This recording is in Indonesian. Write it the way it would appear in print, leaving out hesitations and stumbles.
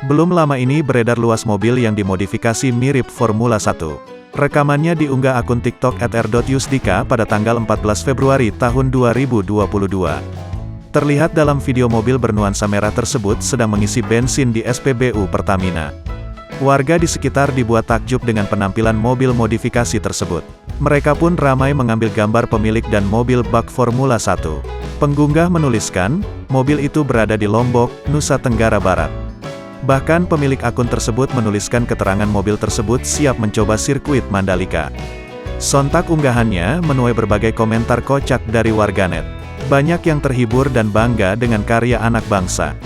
Belum lama ini beredar luas mobil yang dimodifikasi mirip Formula 1. Rekamannya diunggah akun TikTok @r.yusdika pada tanggal 14 Februari tahun 2022. Terlihat dalam video mobil bernuansa merah tersebut sedang mengisi bensin di SPBU Pertamina. Warga di sekitar dibuat takjub dengan penampilan mobil modifikasi tersebut. Mereka pun ramai mengambil gambar pemilik dan mobil bak Formula 1. Pengunggah menuliskan, mobil itu berada di Lombok, Nusa Tenggara Barat. Bahkan pemilik akun tersebut menuliskan keterangan mobil tersebut siap mencoba sirkuit Mandalika. Sontak unggahannya menuai berbagai komentar kocak dari warganet. Banyak yang terhibur dan bangga dengan karya anak bangsa.